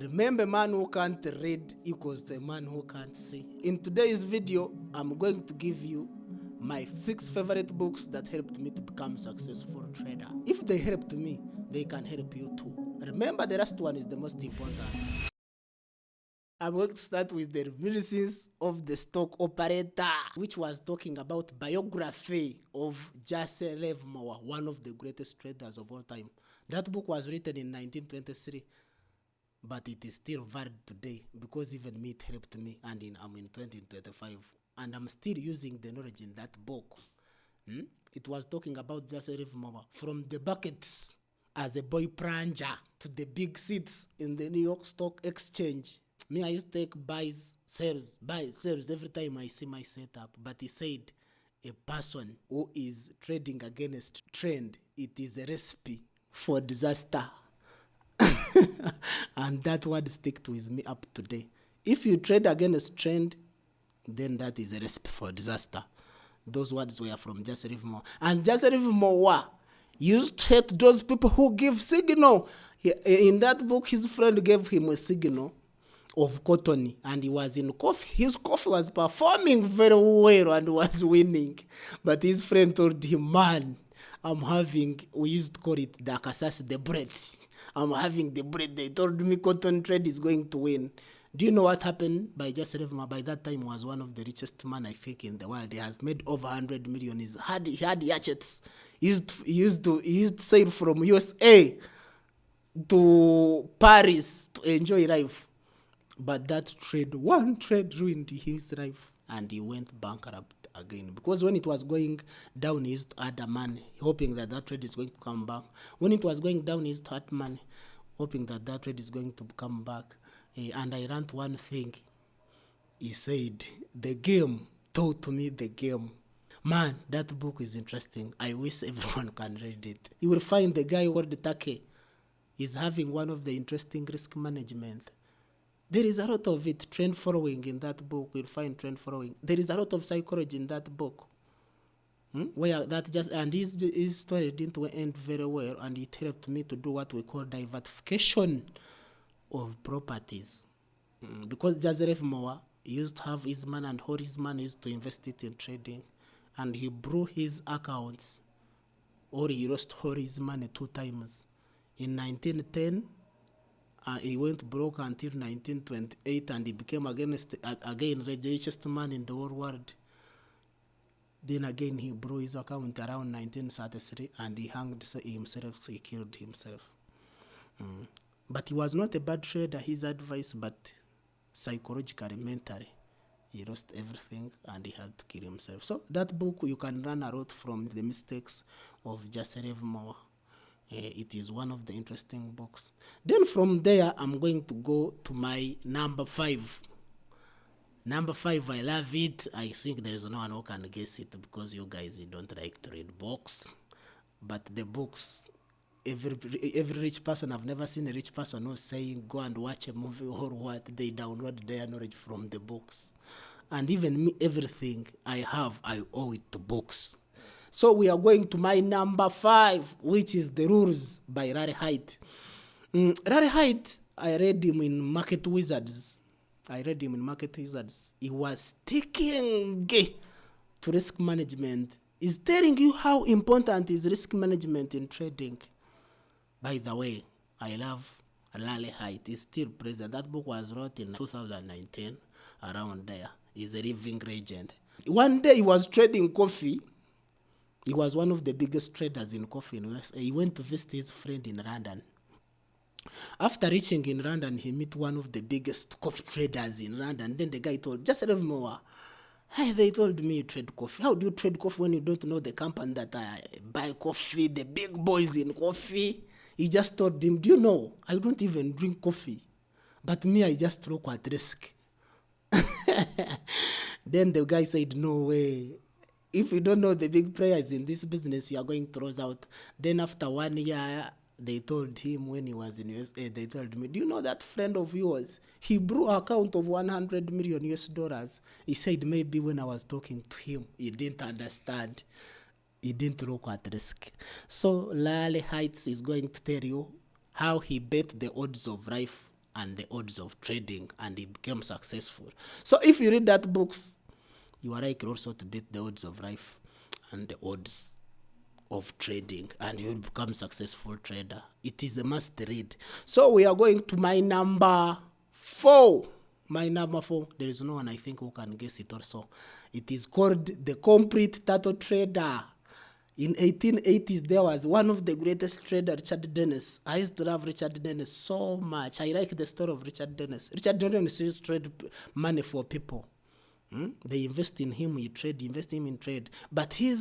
Remember, man who can't read equals the man who can't see. In today's video, I'm going to give you my 6 favorite books that helped me to become a successful trader. If they helped me, they can help you too. Remember, the last one is the most important. I'm going to start with the reminiscence of the stock operator, which was talking about biography of Jesse Livermore, one of the greatest traders of all time. That book was written in 1923, but it is still valid today because even me, it helped me, and I'm in 2025, and I'm still using the knowledge in that book. It was talking about Jesse Livermore from the buckets as a boy plunger to the big seats in the New York Stock Exchange. Me, I used to take buys, sells every time I see my setup. But he said, a person who is trading against trend, it is a recipe for disaster. And that word stick with me up today. If you trade against trend, then that is a recipe for disaster. Those words were from Jesse Livermore. And Jesse Livermore used to hate those people who give signal. In that book, his friend gave him a signal of cotton, and he was in coffee. His coffee was performing very well and was winning. But his friend told him, man, we used to call it the Akasas, the bread. I'm having the bread. They told me cotton trade is going to win. Do you know what happened by Jesse Livermore? By that time, was one of the richest men, I think, in the world. He has made over 100 million. He had yachts. He used to sail from USA to Paris to enjoy life. But that one trade ruined his life, and he went bankrupt again. Because when it was going down, he used to add money, hoping that trade is going to come back. When it was going down, he used to add money, hoping that trade is going to come back. And I learned one thing. He said, the game taught me the game. Man, that book is interesting. I wish everyone can read it. You will find the guy called Take is having one of the interesting risk management. There is a lot of it, trend following in that book. You'll find trend following. There is a lot of psychology in that book. His story didn't end very well, and it helped me to do what we call diversification of properties. Because Jesse Livermore used to have his money, and all his money used to invest it in trading, and he blew his accounts, or he lost all his money 2 times. In 1910, he went broke until 1928, and he became again the richest man in the whole world. Then again, he blew his account around 1933, and he hanged himself, he killed himself. But he was not a bad trader, his advice, but psychologically, mentally, he lost everything, and he had to kill himself. So that book, you can learn a lot from the mistakes of Jesse Livermore. It is one of the interesting books. Then from there, I'm going to go to my number 5. Number 5, I love it. I think there is no one who can guess it because you guys don't like to read books. But the books, every rich person, I've never seen a rich person who's saying, go and watch a movie or what. They download their knowledge from the books. And even me, everything I owe it to books. So we are going to my number 5, which is The Rules by Larry Hite. Larry Hite, I read him in Market Wizards. He was sticking to risk management. He's telling you how important is risk management in trading. By the way, I love Larry Hite. He's still present. That book was wrote in 2019, around there. He's a living legend. One day he was trading coffee. He was one of the biggest traders in coffee in USA. He went to visit his friend in London. After reaching in London, he met one of the biggest coffee traders in London. Then the guy told, just a little more, hey, they told me you trade coffee. How do you trade coffee when you don't know the company that I buy coffee, the big boys in coffee? He just told him, do you know, I don't even drink coffee. But me, I just look at risk. Then the guy said, no way. If you don't know the big players in this business, you are going to lose out. Then after 1 year, they told him when he was in USA, they told me, do you know that friend of yours? He blew an account of $100 million US. He said maybe when I was talking to him, he didn't understand. He didn't look at risk. So Larry Hite is going to tell you how he bet the odds of life and the odds of trading, and he became successful. So if you read that books, you are likely also to beat the odds of life and the odds of trading, and you will become successful trader. It is a must read. So we are going to my number 4. My number 4, there is no one I think who can guess it also. It is called The Complete Turtle Trader. In 1880s, there was one of the greatest traders, Richard Dennis. I used to love Richard Dennis so much. I like the story of Richard Dennis. Richard Dennis used to trade money for people. They invest in him, invest him in trade. But he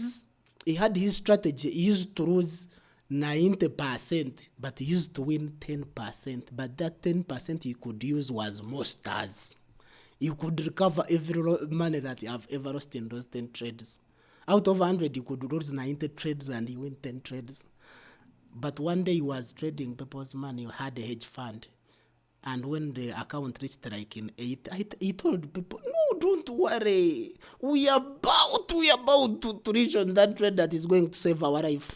had his strategy. He used to lose 90%, but he used to win 10%. But that 10% he could use was more stars. You could recover every money that you have ever lost in those 10 trades. Out of 100, you could lose 90 trades and you win 10 trades. But one day he was trading people's money, had a hedge fund. And when the account reached like in 8, he told people, no, don't worry. We are about to reach on that trade that is going to save our life.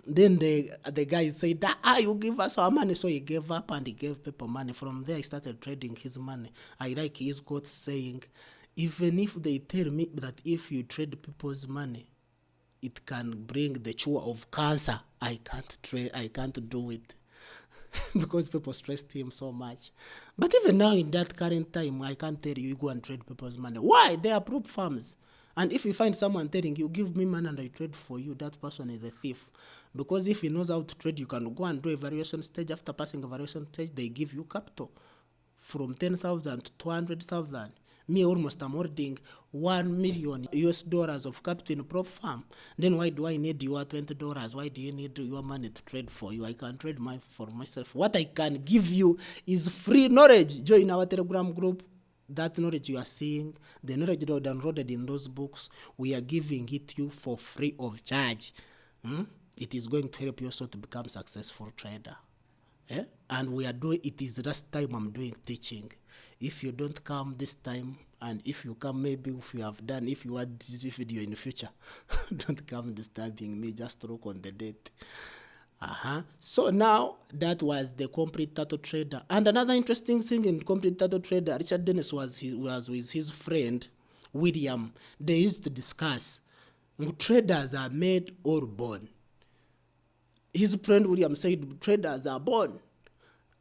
Then the guy said, you give us our money. So he gave up and he gave people money. From there, he started trading his money. I like his quote saying, even if they tell me that if you trade people's money, it can bring the cure of cancer, I can't do it. Because people stressed him so much. But even now in that current time, I can't tell you go and trade people's money. Why? They are prop firms. And if you find someone telling you, give me money and I trade for you, that person is a thief. Because if he knows how to trade, you can go and do a valuation stage. After passing a valuation stage, they give you capital from 10,000 to 200,000. Me almost I'm holding $1 million of capital in a prop firm. Then why do I need your $20? Why do you need your money to trade for you? I can trade for myself. What I can give you is free knowledge. Join our Telegram group. That knowledge you are seeing, the knowledge that downloaded in those books, we are giving it to you for free of charge. It is going to help you also to become a successful trader. And we are doing, it is the last time I'm doing teaching. If you don't come this time, and if you come, maybe if you have done, if you want this video in the future, don't come disturbing me, just look on the date. So now that was the Complete Turtle Trader. And another interesting thing in Complete Turtle Trader, Richard Dennis was with his friend William. They used to discuss, traders are made or born. His friend William said traders are born.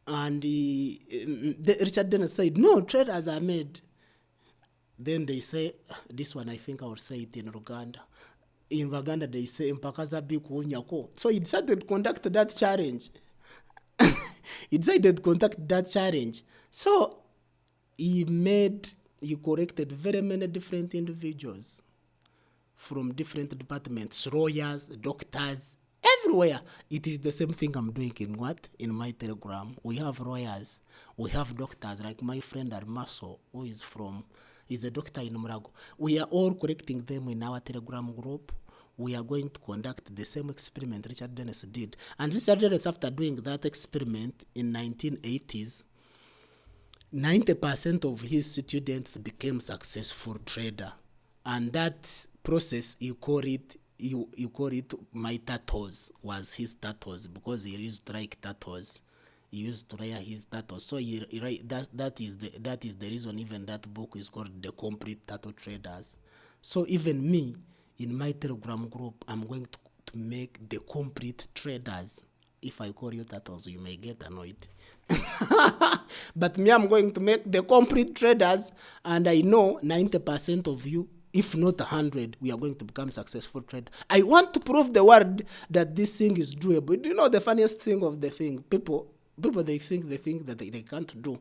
And Richard Dennis said, no, traders are made. Then they say, this one I think I will say it in Uganda. In Uganda they say, Mpakaza biku unyako. So he decided to conduct that challenge. So he corrected very many different individuals from different departments, lawyers, doctors, everywhere. It is the same thing I'm doing in my Telegram. We have lawyers, we have doctors, like my friend Armaso, who is a doctor in Murago. We are all correcting them in our Telegram group. We are going to conduct the same experiment Richard Dennis did. And Richard Dennis, after doing that experiment in 1980s, 90% of his students became successful trader. And that process, you call it my tattoos, was his tattoos, because he used to like tattoos. He used to wear his tattoos. So that is the reason even that book is called The Complete Turtle Traders. So even me, in my Telegram group, I'm going to make the complete traders. If I call you tattoos, you may get annoyed. But me, I'm going to make the complete traders, and I know 90% of you, if not 100, we are going to become successful traders. I want to prove the world that this thing is doable. You know the funniest thing of the thing? People they think the thing that they can't do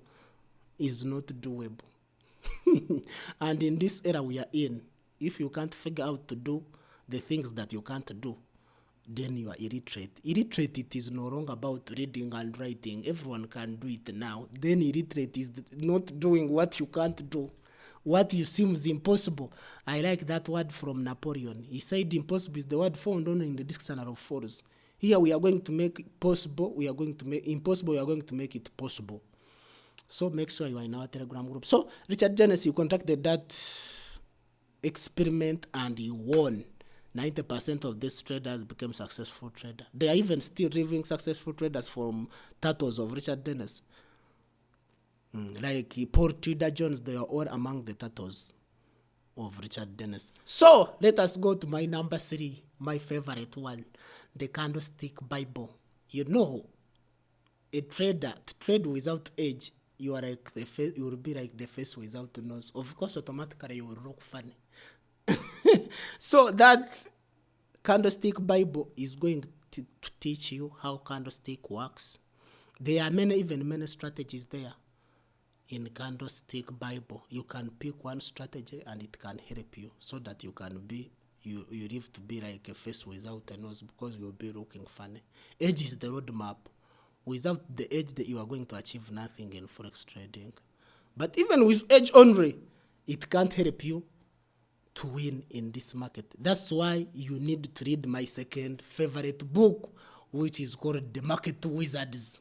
is not doable. And in this era we are in, if you can't figure out to do the things that you can't do, then you are illiterate. Illiterate, it is no longer about reading and writing. Everyone can do it now. Then illiterate is not doing what you can't do, what you seems impossible. I like that word from Napoleon. He said impossible is the word found only in the dictionary of Forex. Here we are going to make it possible. We are going to make impossible. We are going to make it possible. So make sure you are in our Telegram group. So Richard Dennis, you conducted that experiment and he won. 90% of these traders became successful traders. They are even still living successful traders from tattoos of Richard Dennis. Like Paul Tudor Jones, they are all among the titles of Richard Dennis. So let us go to my number 3, my favorite one, the Candlestick Bible. You know, a trader to trade without edge, you are like the face, you will be like the face without the nose. Of course, automatically you will look funny. So that Candlestick Bible is going to teach you how candlestick works. There are many strategies there in Candlestick Bible. You can pick one strategy and it can help you so that you can be, you live to be like a face without a nose, because you'll be looking funny. Edge is the roadmap. Without the edge, that you are going to achieve nothing in Forex trading. But even with edge only, it can't help you to win in this market. That's why you need to read my second favorite book, which is called The Market Wizards.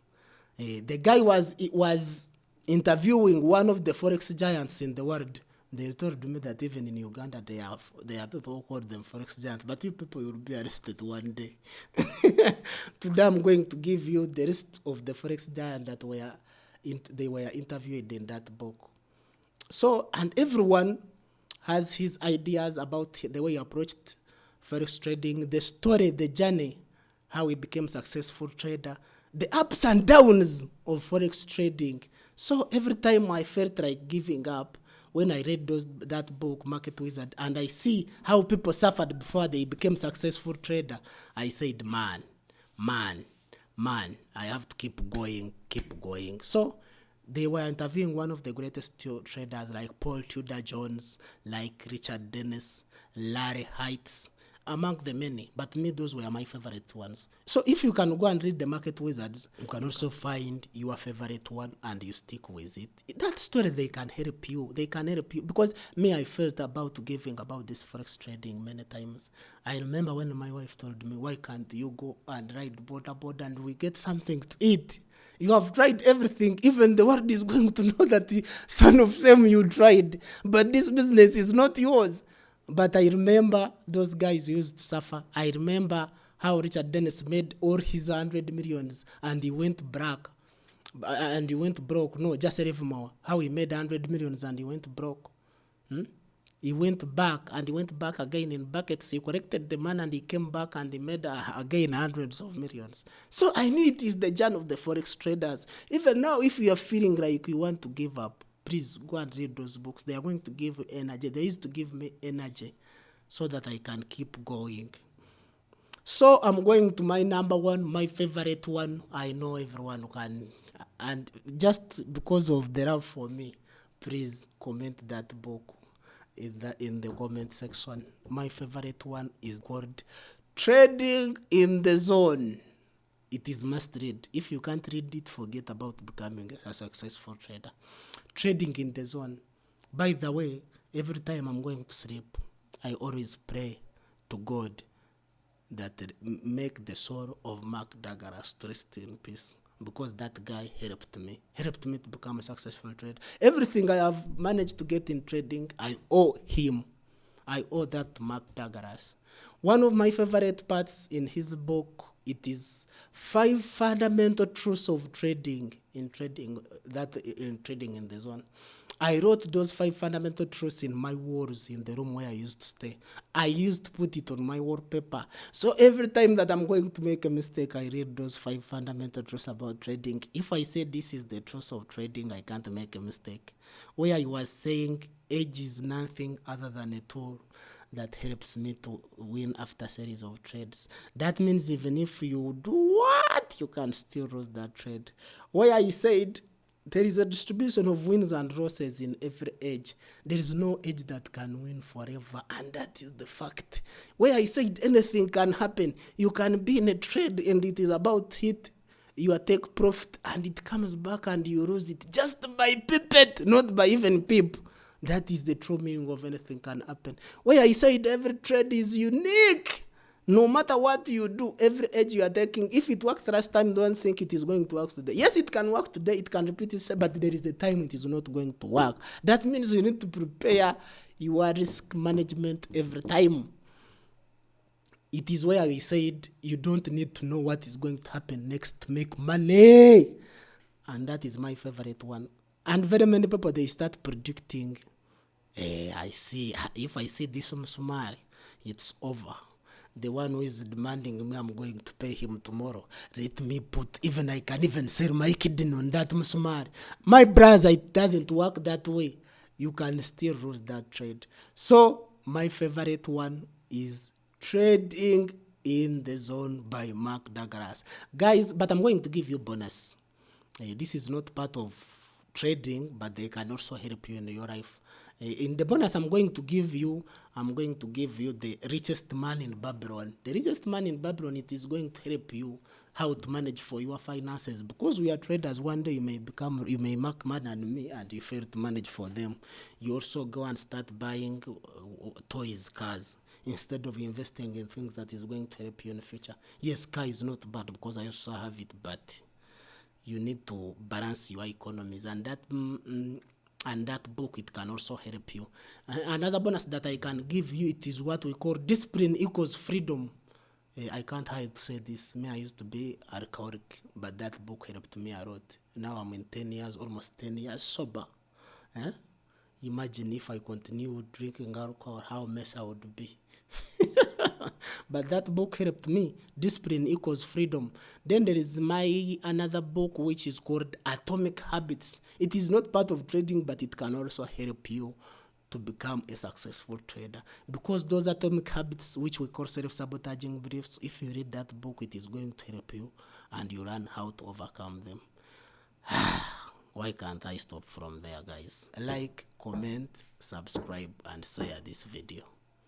The guy was interviewing one of the Forex giants in the world. They told me that even in Uganda, there are people who call them Forex giants, but you people will be arrested one day. Today I'm going to give you the list of the Forex giants that they were interviewed in that book. So, and everyone has his ideas about the way he approached Forex trading, the story, the journey, how he became successful trader, the ups and downs of Forex trading. So every time I felt like giving up, when I read that book, Market Wizard, and I see how people suffered before they became successful trader, I said, man, I have to keep going. So they were interviewing one of the greatest traders like Paul Tudor Jones, like Richard Dennis, Larry Heights, among the many. But me, those were my favorite ones. So if you can go and read The Market Wizards, you can also find your favorite one and you stick with it. That story, they can help you. Because me, I felt about giving about this Forex trading many times. I remember when my wife told me, why can't you go and ride board and we get something to eat? You have tried everything. Even the world is going to know that the son of Sam you tried. But this business is not yours. But I remember those guys used to suffer. I remember how Richard Dennis made all his 100 millions and he went broke. No, just a little more. How he made 100 millions and he went broke. He went back again in buckets. He corrected the man and he came back and he made again hundreds of millions. So I knew it is the journey of the Forex traders. Even now, if you are feeling like you want to give up, please go and read those books. They are going to give you energy. They used to give me energy so that I can keep going. So I'm going to my number 1, my favorite one. I know everyone can. And just because of the love for me, please comment that book in the comment section. My favorite one is called Trading in the Zone. It is must read. If you can't read it, forget about becoming a successful trader. Trading in the Zone. By the way, every time I'm going to sleep, I always pray to God that make the soul of Mark Douglas to rest in peace, because that guy helped me to become a successful trader. Everything I have managed to get in trading, I owe him. I owe that to Mark Douglas. One of my favorite parts in his book, it is 5 fundamental truths of trading in trading in the zone. I wrote those 5 fundamental truths in my walls in the room where I used to stay. I used to put it on my wallpaper. So every time that I'm going to make a mistake, I read those 5 fundamental truths about trading. If I say this is the truth of trading, I can't make a mistake. Where I was saying age is nothing other than a tool that helps me to win after series of trades. That means even if you do what, you can still lose that trade. Where I said there is a distribution of wins and losses in every age. There is no age that can win forever, and that is the fact. Where I said anything can happen. You can be in a trade and it is about hit. You take profit and it comes back and you lose it just by pipette, not by even pip. That is the true meaning of anything can happen. Where I said every trade is unique. No matter what you do, every edge you are taking, if it worked last time, don't think it is going to work today. Yes, it can work today, it can repeat itself, but there is a time it is not going to work. That means you need to prepare your risk management every time. It is where I said you don't need to know what is going to happen next to make money. And that is my favorite one. And very many people, they start predicting, if I see this Msumari, it's over. The one who is demanding me, I'm going to pay him tomorrow. Let me put, even I can even sell my kidney on that Msumari. My brother, it doesn't work that way. You can still lose that trade. So my favorite one is trading in the zone by Mark Douglas. Guys, but I'm going to give you bonus. This is not part of trading, but they can also help you in your life. In the bonus I'm going to give you the richest man in Babylon. The richest man in Babylon, it is going to help you how to manage for your finances, because we are traders. One day you may make more than me, and you fail to manage for them. You also go and start buying toys, cars, instead of investing in things that is going to help you in the future. Yes, car is not bad because I also have it, but you need to balance your economies, and that book, it can also help you. Another bonus that I can give you, it is what we call discipline equals freedom. I can't hide to say this. Me, I used to be alcoholic, but that book helped me a lot. Now I'm in 10 years, almost 10 years sober. Imagine if I continue drinking alcohol, how mess I would be. But that book helped me. Discipline equals freedom. Then there is another book which is called Atomic Habits. It is not part of trading, but it can also help you to become a successful trader, because those atomic habits, which we call self-sabotaging beliefs, if you read that book, it is going to help you and you learn how to overcome them. Why can't I stop from there, guys? Like, comment, subscribe, and share this video.